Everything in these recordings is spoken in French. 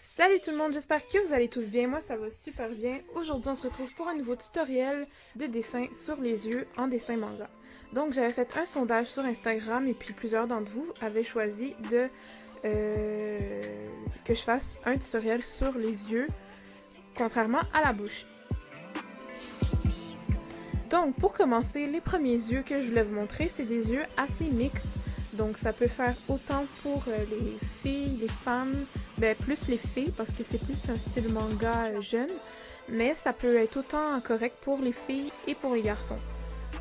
Salut tout le monde, j'espère que vous allez tous bien, moi ça va super bien. Aujourd'hui on se retrouve pour un nouveau tutoriel de dessin sur les yeux en dessin manga. Donc j'avais fait un sondage sur Instagram et puis plusieurs d'entre vous avaient choisi de que je fasse un tutoriel sur les yeux, contrairement à la bouche. Donc pour commencer, les premiers yeux que je voulais vous montrer, c'est des yeux assez mixtes. Donc ça peut faire autant pour les filles, les femmes, ben plus les filles parce que c'est plus un style manga jeune, mais ça peut être autant correct pour les filles et pour les garçons.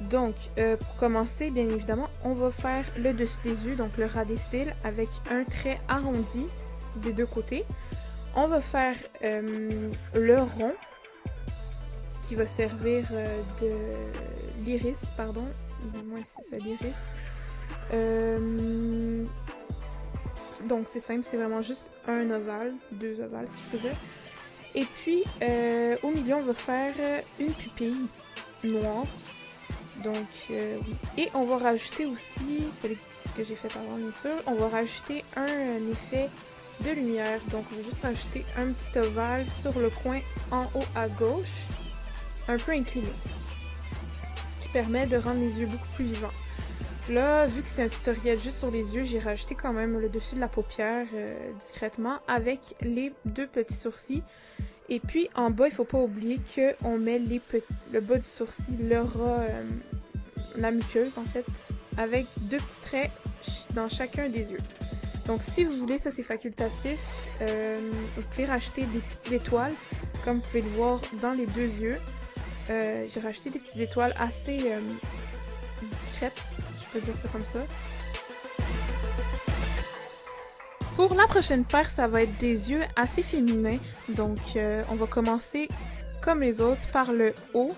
Donc pour commencer, bien évidemment, on va faire le dessus des yeux, donc le ras des cils avec un trait arrondi des deux côtés. On va faire le rond qui va servir de l'iris, pardon, moi c'est ça l'iris. Donc c'est simple, c'est vraiment juste un ovale, deux ovales si je peux dire. Et puis au milieu on va faire une pupille noire. Donc oui. Et on va rajouter aussi, c'est ce que j'ai fait avant bien sûr, on va rajouter un effet de lumière. Donc on va juste rajouter un petit ovale sur le coin en haut à gauche, un peu incliné. Ce qui permet de rendre les yeux beaucoup plus vivants. Là, vu que c'est un tutoriel juste sur les yeux, j'ai rajouté quand même le dessus de la paupière discrètement avec les deux petits sourcils. Et puis en bas, il faut pas oublier qu'on met le bas du sourcil, le ras, la muqueuse en fait, avec deux petits traits dans chacun des yeux. Donc si vous voulez, ça c'est facultatif, vous pouvez rajouter des petites étoiles, comme vous pouvez le voir dans les deux yeux. J'ai rajouté des petites étoiles assez discrètes, je peux dire ça comme ça. Pour la prochaine paire, ça va être des yeux assez féminins. Donc, on va commencer comme les autres par le haut,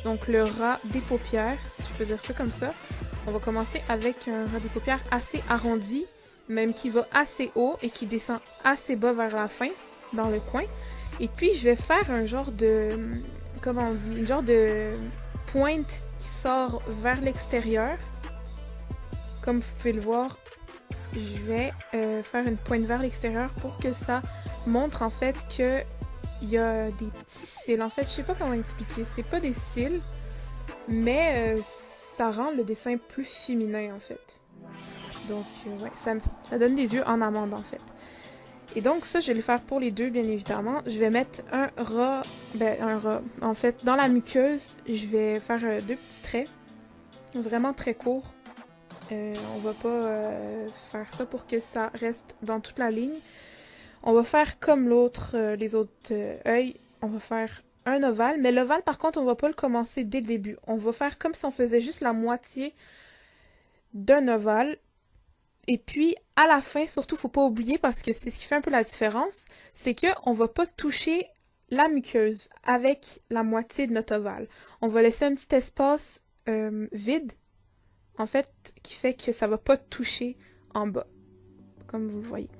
donc le ras des paupières, si je peux dire ça comme ça. On va commencer avec un ras des paupières assez arrondi, même qui va assez haut et qui descend assez bas vers la fin, dans le coin. Et puis, je vais faire un genre de, comment on dit, une genre de pointe qui sort vers l'extérieur. Comme vous pouvez le voir, je vais faire une pointe vers l'extérieur pour que ça montre en fait que il y a des petits cils. En fait, je sais pas comment expliquer. C'est pas des cils, mais ça rend le dessin plus féminin en fait. Donc ouais, ça donne des yeux en amande en fait. Et donc ça, je vais le faire pour les deux bien évidemment. Je vais mettre un ras, en fait, dans la muqueuse, je vais faire deux petits traits, vraiment très courts. On va pas faire ça pour que ça reste dans toute la ligne. On va faire comme l'autre, les autres œils. On va faire un ovale, mais l'ovale par contre on va pas le commencer dès le début. On va faire comme si on faisait juste la moitié d'un ovale. Et puis à la fin, surtout faut pas oublier parce que c'est ce qui fait un peu la différence, c'est que on va pas toucher la muqueuse avec la moitié de notre ovale. On va laisser un petit espace vide en fait, qui fait que ça va pas toucher en bas, comme vous le voyez.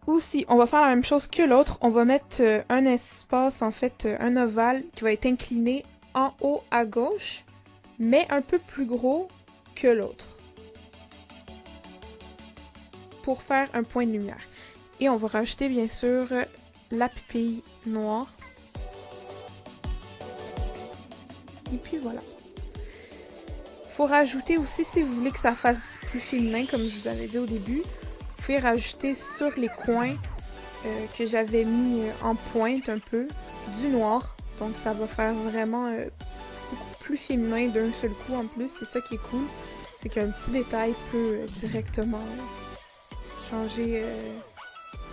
Aussi, on va faire la même chose que l'autre, on va mettre un espace, en fait, un ovale qui va être incliné en haut à gauche, mais un peu plus gros que l'autre, pour faire un point de lumière. Et on va rajouter, bien sûr, la pupille noire. Et puis voilà. Faut rajouter aussi, si vous voulez que ça fasse plus féminin, comme je vous avais dit au début, vous pouvez rajouter sur les coins que j'avais mis en pointe un peu, du noir. Donc ça va faire vraiment beaucoup plus féminin d'un seul coup en plus. C'est ça qui est cool. C'est qu'un petit détail peut directement changer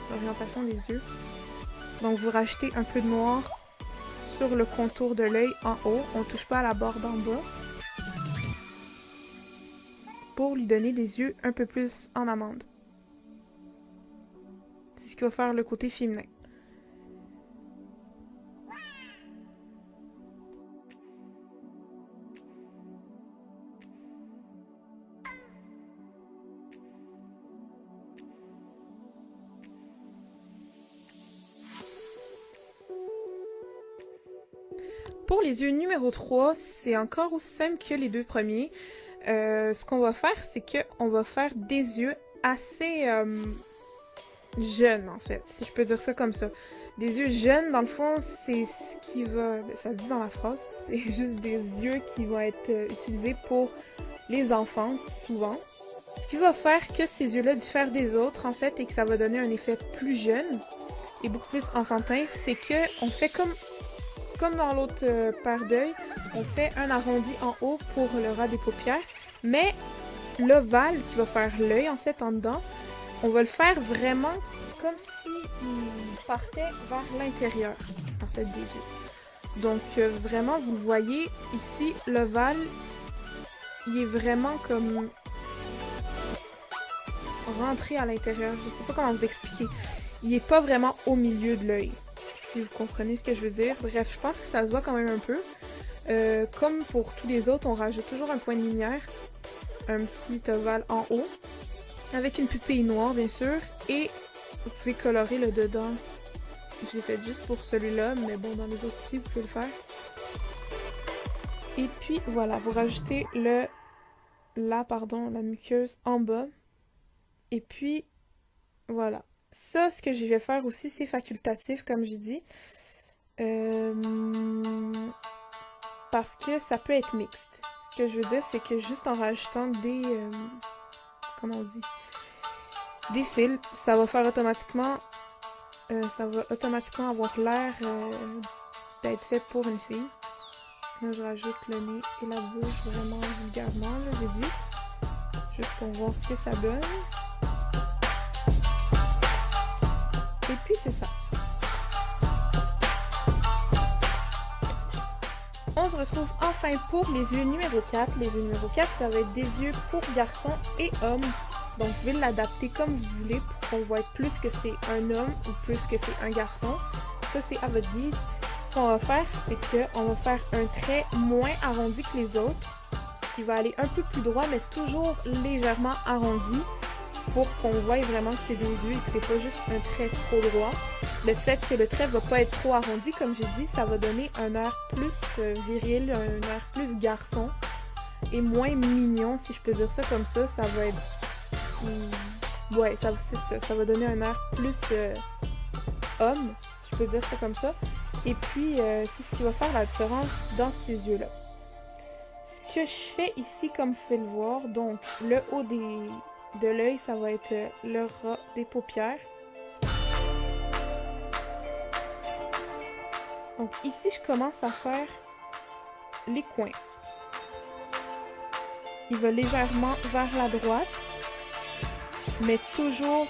l'orientation des yeux. Donc vous rajoutez un peu de noir sur le contour de l'œil en haut. On ne touche pas à la borde en bas. Pour lui donner des yeux un peu plus en amande. C'est ce qui va faire le côté féminin. Pour les yeux numéro 3, c'est encore aussi simple que les deux premiers. Ce qu'on va faire, c'est qu'on va faire des yeux assez jeunes, en fait, si je peux dire ça comme ça. Des yeux jeunes, dans le fond, c'est ce qui va... ça le dit dans la phrase, c'est juste des yeux qui vont être utilisés pour les enfants, souvent. Ce qui va faire que ces yeux-là diffèrent des autres, en fait, et que ça va donner un effet plus jeune et beaucoup plus enfantin, c'est que on fait comme dans l'autre paire d'œils, on fait un arrondi en haut pour le ras des paupières, mais l'ovale qui va faire l'œil, en fait, en dedans, on va le faire vraiment comme s'il partait vers l'intérieur, en fait, des yeux. Donc, vraiment, vous le voyez, ici, l'ovale, il est vraiment comme rentré à l'intérieur. Je sais pas comment vous expliquer. Il est pas vraiment au milieu de l'œil, si vous comprenez ce que je veux dire. Bref, je pense que ça se voit quand même un peu. Comme pour tous les autres, on rajoute toujours un point de lumière, un petit ovale en haut, avec une pupille noire, bien sûr, et vous pouvez colorer le dedans. Je l'ai fait juste pour celui-là, mais bon, dans les autres ici, vous pouvez le faire. Et puis, voilà, vous rajoutez la muqueuse en bas. Et puis, voilà. Ça, ce que je vais faire aussi, c'est facultatif, comme j'ai dit. Parce que ça peut être mixte. Ce que je veux dire, c'est que juste en rajoutant des... comment on dit? Des cils, ça va faire automatiquement... ça va automatiquement avoir l'air d'être fait pour une fille. Là, je rajoute le nez et la bouche vraiment vulgairement, là, réduite. Juste pour voir ce que ça donne. Et puis, c'est ça. On se retrouve enfin pour les yeux numéro 4. Les yeux numéro 4, ça va être des yeux pour garçons et hommes. Donc, vous pouvez l'adapter comme vous voulez pour qu'on voit plus que c'est un homme ou plus que c'est un garçon. Ça, c'est à votre guise. Ce qu'on va faire, c'est qu'on va faire un trait moins arrondi que les autres, qui va aller un peu plus droit, mais toujours légèrement arrondi, pour qu'on voie vraiment que c'est des yeux et que c'est pas juste un trait trop droit. Le fait que le trait va pas être trop arrondi, comme j'ai dit, ça va donner un air plus viril, un air plus garçon et moins mignon, si je peux dire ça comme ça. Ça va être... ouais, ça va donner un air plus homme, si je peux dire ça comme ça. Et puis, c'est ce qui va faire la différence dans ces yeux-là. Ce que je fais ici, comme vous pouvez le voir, donc le haut de l'œil, ça va être le ras des paupières. Donc ici, je commence à faire les coins. Il va légèrement vers la droite, mais toujours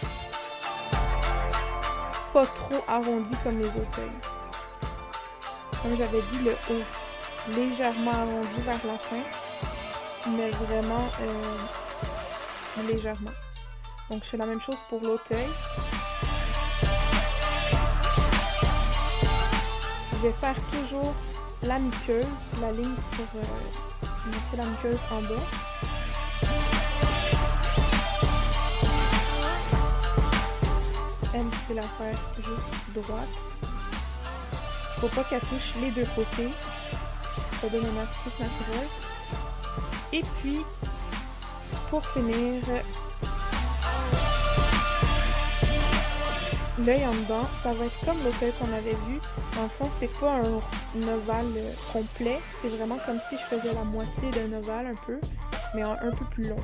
pas trop arrondi comme les autres œils. Comme j'avais dit, le haut légèrement arrondi vers la fin, mais vraiment légèrement. Donc je fais la même chose pour l'autre œil. Je vais faire toujours la muqueuse, la ligne pour mettre la muqueuse en bas. Elle, c'est la faire juste droite. Faut pas qu'elle touche les deux côtés. Ça donne un air plus naturel. Et puis, pour finir, l'œil en dedans, ça va être comme l'autre œil qu'on avait vu. Dans le fond, c'est pas un ovale complet. C'est vraiment comme si je faisais la moitié d'un ovale un peu, mais un peu plus long.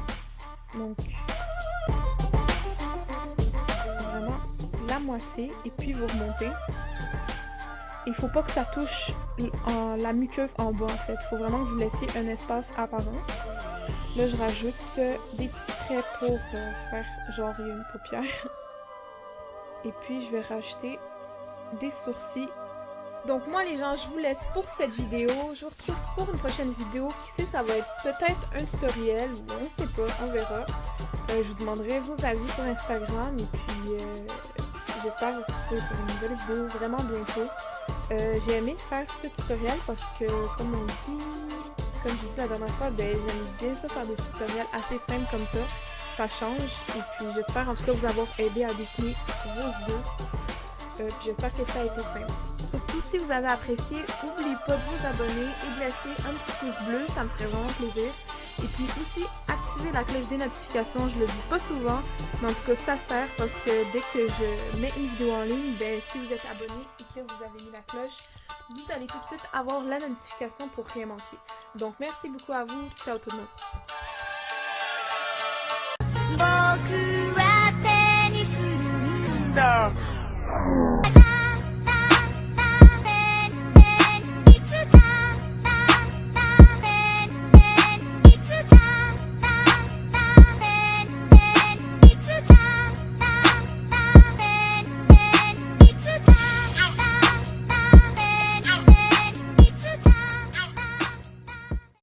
Donc, vraiment la moitié. Et puis, vous remontez. Il faut pas que ça touche la muqueuse en bas, en fait. Il faut vraiment que vous laissiez un espace apparent. Là, je rajoute des petits traits pour faire genre il y a une paupière. Et puis, je vais rajouter des sourcils. Donc moi, les gens, je vous laisse pour cette vidéo. Je vous retrouve pour une prochaine vidéo. Qui sait, ça va être peut-être un tutoriel ou on sait pas, on verra. Je vous demanderai vos avis sur Instagram. Et puis, j'espère vous retrouver pour une nouvelle vidéo vraiment bientôt. J'ai aimé faire ce tutoriel parce que, comme j'ai dit la dernière fois, ben, j'aime bien ça faire des tutoriels assez simples comme ça. Ça change. Et puis, j'espère en tout cas vous avoir aidé à dessiner vos vidéos. Puis j'espère que ça a été simple. Surtout si vous avez apprécié, n'oubliez pas de vous abonner et de laisser un petit pouce bleu, ça me ferait vraiment plaisir. Et puis aussi, activer la cloche des notifications, je le dis pas souvent, mais en tout cas ça sert parce que dès que je mets une vidéo en ligne, ben si vous êtes abonné et que vous avez mis la cloche, vous allez tout de suite avoir la notification pour rien manquer. Donc merci beaucoup à vous, ciao tout le monde!